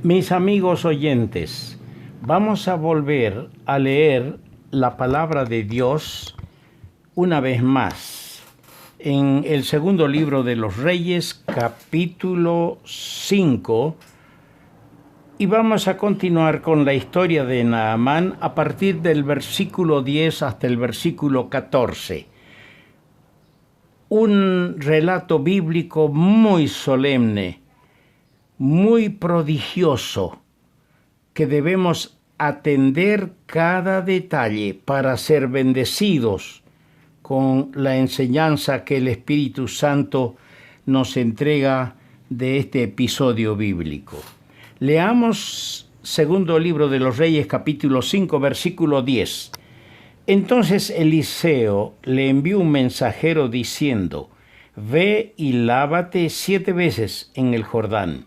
Mis amigos oyentes, vamos a volver a leer la palabra de Dios una vez más en el segundo libro de los Reyes, capítulo 5, y vamos a continuar con la historia de Naamán a partir del versículo 10 hasta el versículo 14. Un relato bíblico muy solemne, muy prodigioso, que debemos atender cada detalle para ser bendecidos con la enseñanza que el Espíritu Santo nos entrega de este episodio bíblico. Leamos segundo libro de los Reyes, capítulo 5, versículo 10. Entonces Eliseo le envió un mensajero diciendo: «Ve y lávate 7 veces en el Jordán,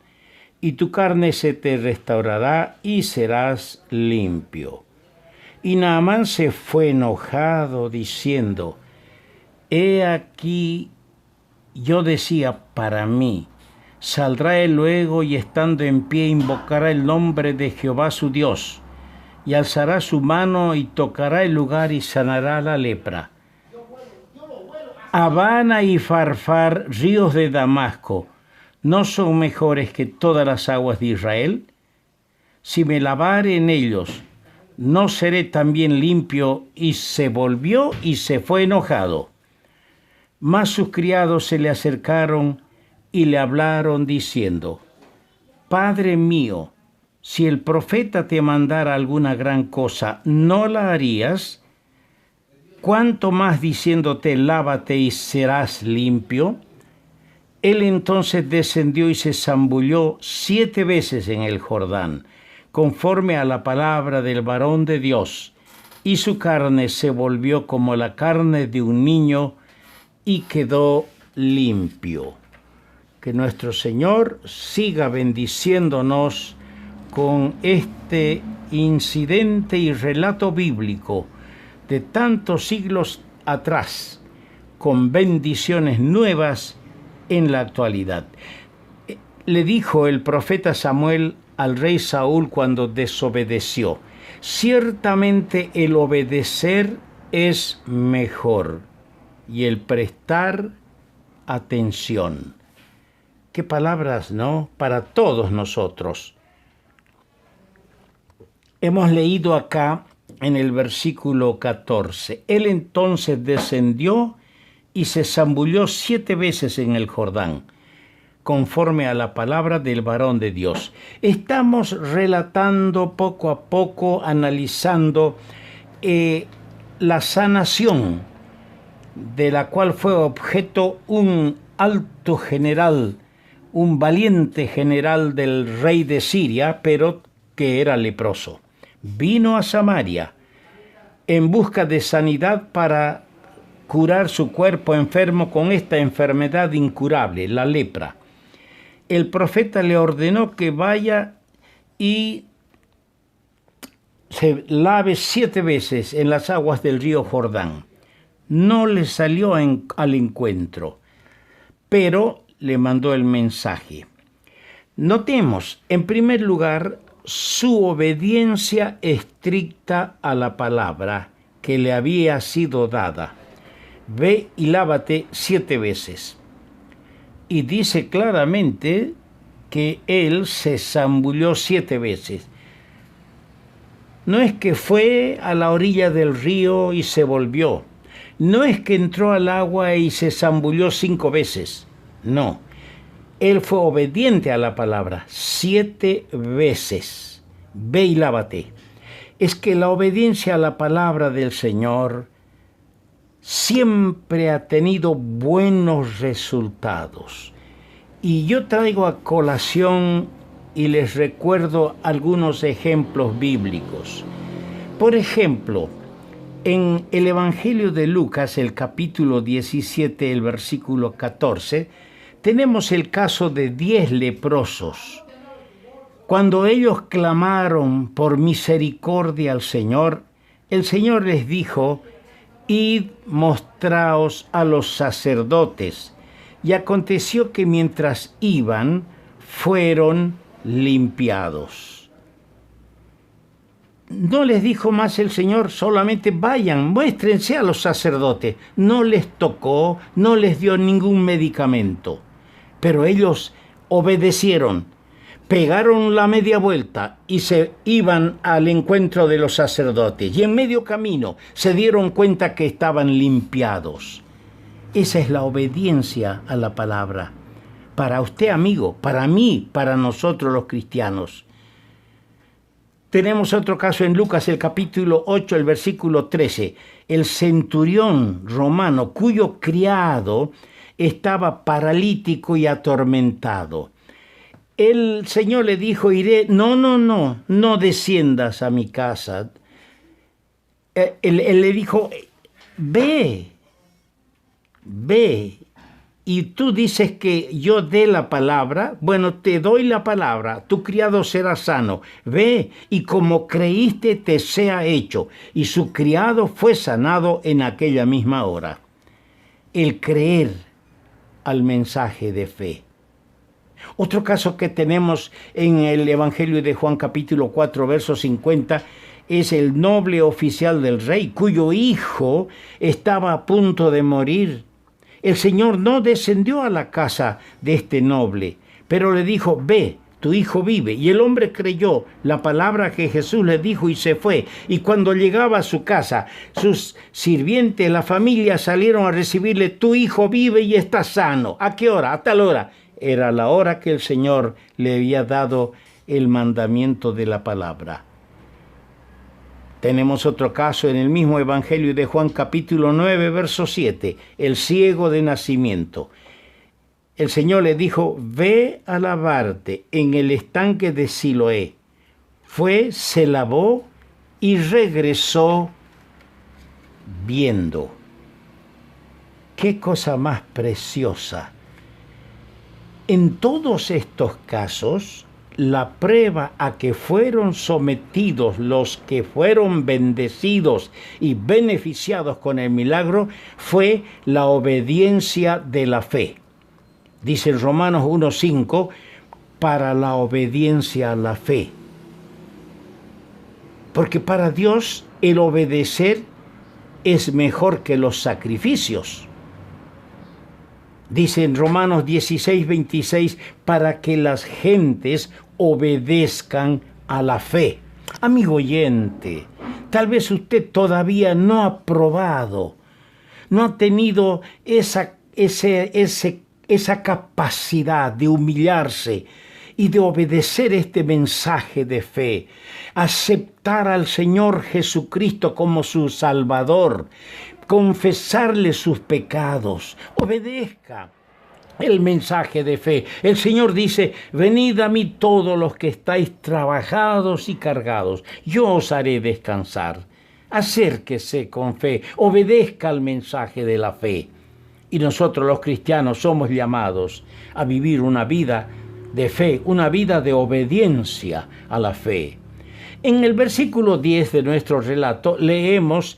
y tu carne se te restaurará y serás limpio». Y Naamán se fue enojado, diciendo: «He aquí, yo decía para mí, saldrá él luego y estando en pie invocará el nombre de Jehová su Dios, y alzará su mano y tocará el lugar y sanará la lepra. Habana y Farfar, ríos de Damasco, ¿no son mejores que todas las aguas de Israel? Si me lavare en ellos, ¿no seré también limpio?» Y se volvió y se fue enojado. Mas sus criados se le acercaron y le hablaron diciendo: «Padre mío, si el profeta te mandara alguna gran cosa, ¿no la harías? ¿Cuánto más diciéndote: lávate y serás limpio?» Él entonces descendió y se zambulló 7 veces en el Jordán, conforme a la palabra del varón de Dios, y su carne se volvió como la carne de un niño, y quedó limpio. Que nuestro Señor siga bendiciéndonos con este incidente y relato bíblico de tantos siglos atrás, con bendiciones nuevas en la actualidad. Le dijo el profeta Samuel al rey Saúl cuando desobedeció: «Ciertamente el obedecer es mejor, y el prestar atención». Qué palabras, ¿no? Para todos nosotros. Hemos leído acá en el versículo 14: «Él entonces descendió y se zambulló 7 veces en el Jordán, conforme a la palabra del varón de Dios». Estamos relatando poco a poco, analizando la sanación de la cual fue objeto un alto general, un valiente general del rey de Siria, pero que era leproso. Vino a Samaria en busca de sanidad para curar su cuerpo enfermo con esta enfermedad incurable, la lepra. El profeta le ordenó que vaya y se lave 7 veces en las aguas del río Jordán. No le salió al encuentro, pero le mandó el mensaje. Notemos, en primer lugar, su obediencia estricta a la palabra que le había sido dada. «Ve y lávate 7 veces». Y dice claramente que él se zambulló 7 veces. No es que fue a la orilla del río y se volvió. No es que entró al agua y se zambulló 5 veces. No. Él fue obediente a la palabra 7 veces. Ve y lávate. Es que la obediencia a la palabra del Señor siempre ha tenido buenos resultados. Y yo traigo a colación y les recuerdo algunos ejemplos bíblicos. Por ejemplo, en el Evangelio de Lucas, el capítulo 17, el versículo 14, tenemos el caso de 10 leprosos. Cuando ellos clamaron por misericordia al Señor, el Señor les dijo: «Id, mostraos a los sacerdotes». Y aconteció que mientras iban, fueron limpiados. No les dijo más el Señor, solamente vayan, muéstrense a los sacerdotes. No les tocó, no les dio ningún medicamento. Pero ellos obedecieron, pegaron la media vuelta y se iban al encuentro de los sacerdotes. Y en medio camino se dieron cuenta que estaban limpiados. Esa es la obediencia a la palabra. Para usted, amigo, para mí, para nosotros los cristianos. Tenemos otro caso en Lucas, el capítulo 8, el versículo 13. El centurión romano, cuyo criado estaba paralítico y atormentado. El Señor le dijo, no desciendas a mi casa. Él le dijo, ve, y tú dices que yo dé la palabra, bueno, te doy la palabra, tu criado será sano. Ve, y como creíste te sea hecho. Y su criado fue sanado en aquella misma hora. El creer al mensaje de fe. Otro caso que tenemos en el Evangelio de Juan capítulo 4, verso 50, es el noble oficial del rey, cuyo hijo estaba a punto de morir. El Señor no descendió a la casa de este noble, pero le dijo, ve, tu hijo vive. Y el hombre creyó la palabra que Jesús le dijo y se fue. Y cuando llegaba a su casa, sus sirvientes, la familia salieron a recibirle, tu hijo vive y está sano. ¿A qué hora? A tal hora. Era la hora que el Señor le había dado el mandamiento de la palabra. Tenemos otro caso en el mismo Evangelio de Juan capítulo 9, verso 7, el ciego de nacimiento. El Señor le dijo, ve a lavarte en el estanque de Siloé. Fue, se lavó y regresó viendo. ¡Qué cosa más preciosa! En todos estos casos, la prueba a que fueron sometidos los que fueron bendecidos y beneficiados con el milagro fue la obediencia de la fe. Dice en Romanos 1:5, para la obediencia a la fe. Porque para Dios el obedecer es mejor que los sacrificios. Dice en Romanos 16:26, para que las gentes obedezcan a la fe. Amigo oyente, tal vez usted todavía no ha probado, no ha tenido esa capacidad de humillarse y de obedecer este mensaje de fe, aceptar al Señor Jesucristo como su Salvador, confesarle sus pecados. Obedezca el mensaje de fe. El Señor dice, venid a mí todos los que estáis trabajados y cargados, yo os haré descansar. Acérquese con fe, obedezca al mensaje de la fe. Y nosotros los cristianos somos llamados a vivir una vida de fe, una vida de obediencia a la fe. En el versículo 10 de nuestro relato leemos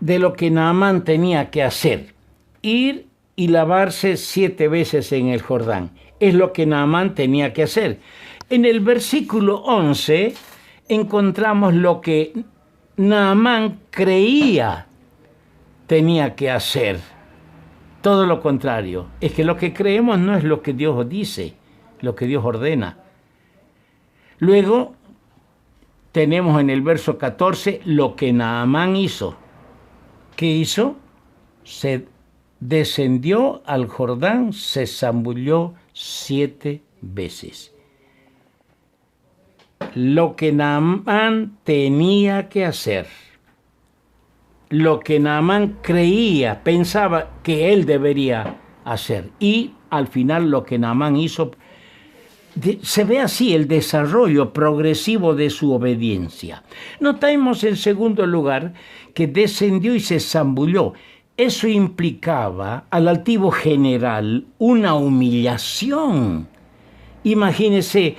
de lo que Naamán tenía que hacer, ir y lavarse 7 veces en el Jordán. Es lo que Naamán tenía que hacer. En el versículo 11 encontramos lo que Naamán creía tenía que hacer. Todo lo contrario. Es que lo que creemos no es lo que Dios dice, lo que Dios ordena. Luego tenemos en el verso 14 lo que Naamán hizo. ¿Qué hizo? Se descendió al Jordán, se zambulló 7 veces. Lo que Naamán tenía que hacer, lo que Naamán creía, pensaba que él debería hacer. Y al final lo que Naamán hizo, se ve así el desarrollo progresivo de su obediencia. Notamos en segundo lugar que descendió y se zambulló. Eso implicaba al altivo general una humillación. Imagínese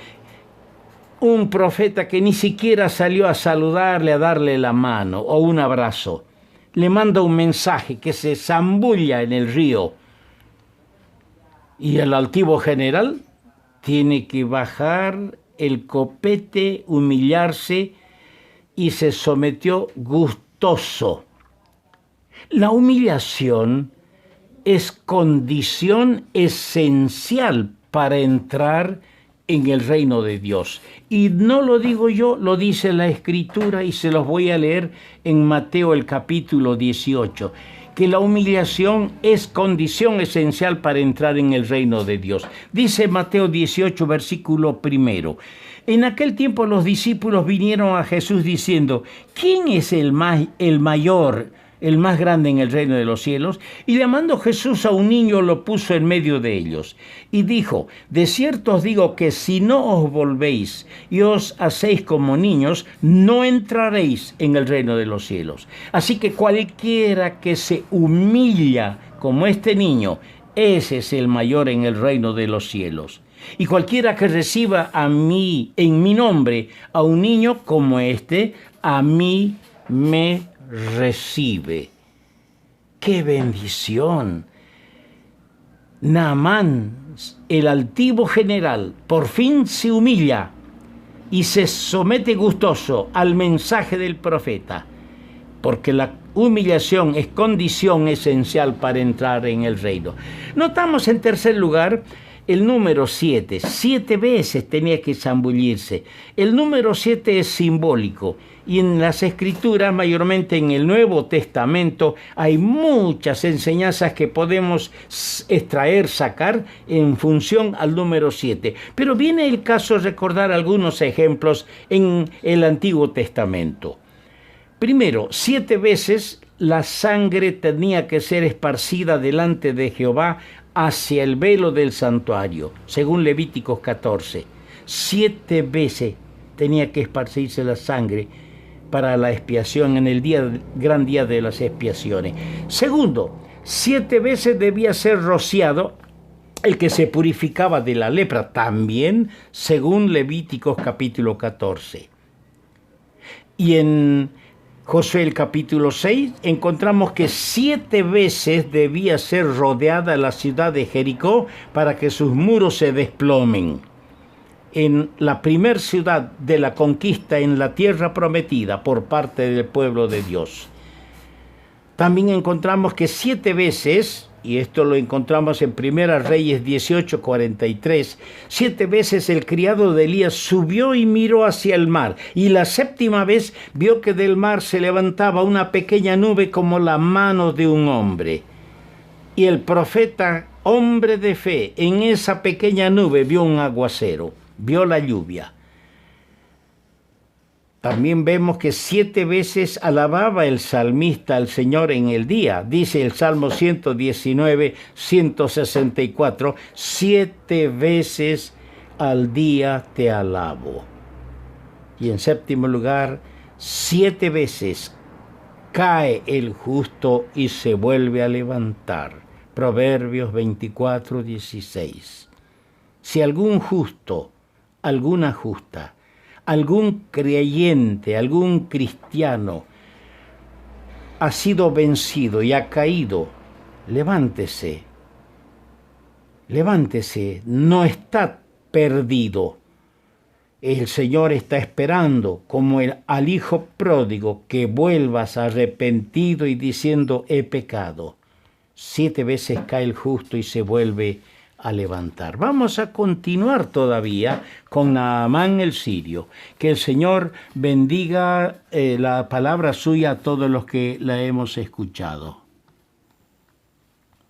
un profeta que ni siquiera salió a saludarle, a darle la mano o un abrazo. Le manda un mensaje que se zambulla en el río. Y el altivo general tiene que bajar el copete, humillarse, y se sometió gustoso. La humillación es condición esencial para entrar en el reino de Dios. Y no lo digo yo, lo dice la Escritura, y se los voy a leer en Mateo el capítulo 18, que la humillación es condición esencial para entrar en el reino de Dios. Dice Mateo 18, versículo 1. En aquel tiempo los discípulos vinieron a Jesús diciendo: ¿quién es el mayor, el más grande en el reino de los cielos? Y llamando Jesús a un niño, lo puso en medio de ellos. Y dijo: de cierto os digo que si no os volvéis y os hacéis como niños, no entraréis en el reino de los cielos. Así que cualquiera que se humilla como este niño, ese es el mayor en el reino de los cielos. Y cualquiera que reciba a mí, en mi nombre, a un niño como este, a mí me recibe. ¡Qué bendición! Naamán, el altivo general, por fin se humilla y se somete gustoso al mensaje del profeta, porque la humillación es condición esencial para entrar en el reino. Notamos en tercer lugar el número 7. 7 veces tenía que zambullirse. El número 7 es simbólico. Y en las Escrituras, mayormente en el Nuevo Testamento, hay muchas enseñanzas que podemos extraer, sacar en función al número 7. Pero viene el caso de recordar algunos ejemplos en el Antiguo Testamento. Primero, 7 veces la sangre tenía que ser esparcida delante de Jehová hacia el velo del santuario, según Levíticos 14. 7 veces tenía que esparcirse la sangre para la expiación en el gran día de las expiaciones. Segundo, 7 veces debía ser rociado el que se purificaba de la lepra, también según Levíticos capítulo 14. Y en Josué el capítulo 6 encontramos que 7 veces debía ser rodeada la ciudad de Jericó para que sus muros se desplomen. En la primer ciudad de la conquista en la tierra prometida por parte del pueblo de Dios. También encontramos que 7 veces, y esto lo encontramos en Primera Reyes 18:43, 7 veces el criado de Elías subió y miró hacia el mar, y la 7ª vez vio que del mar se levantaba una pequeña nube como la mano de un hombre. Y el profeta, hombre de fe, en esa pequeña nube vio un aguacero, vio la lluvia. También vemos que 7 veces alababa el salmista al Señor en el día. Dice el Salmo 119, 164, 7 veces al día te alabo. Y en 7º lugar, 7 veces cae el justo y se vuelve a levantar. Proverbios 24, 16. Si algún justo, alguna justa, algún creyente, algún cristiano ha sido vencido y ha caído, levántese, levántese, no está perdido. El Señor está esperando, como al hijo pródigo, que vuelvas arrepentido y diciendo: he pecado. 7 veces cae el justo y se vuelve a levantar. Vamos a continuar todavía con Naamán el sirio. Que el Señor bendiga la palabra suya a todos los que la hemos escuchado.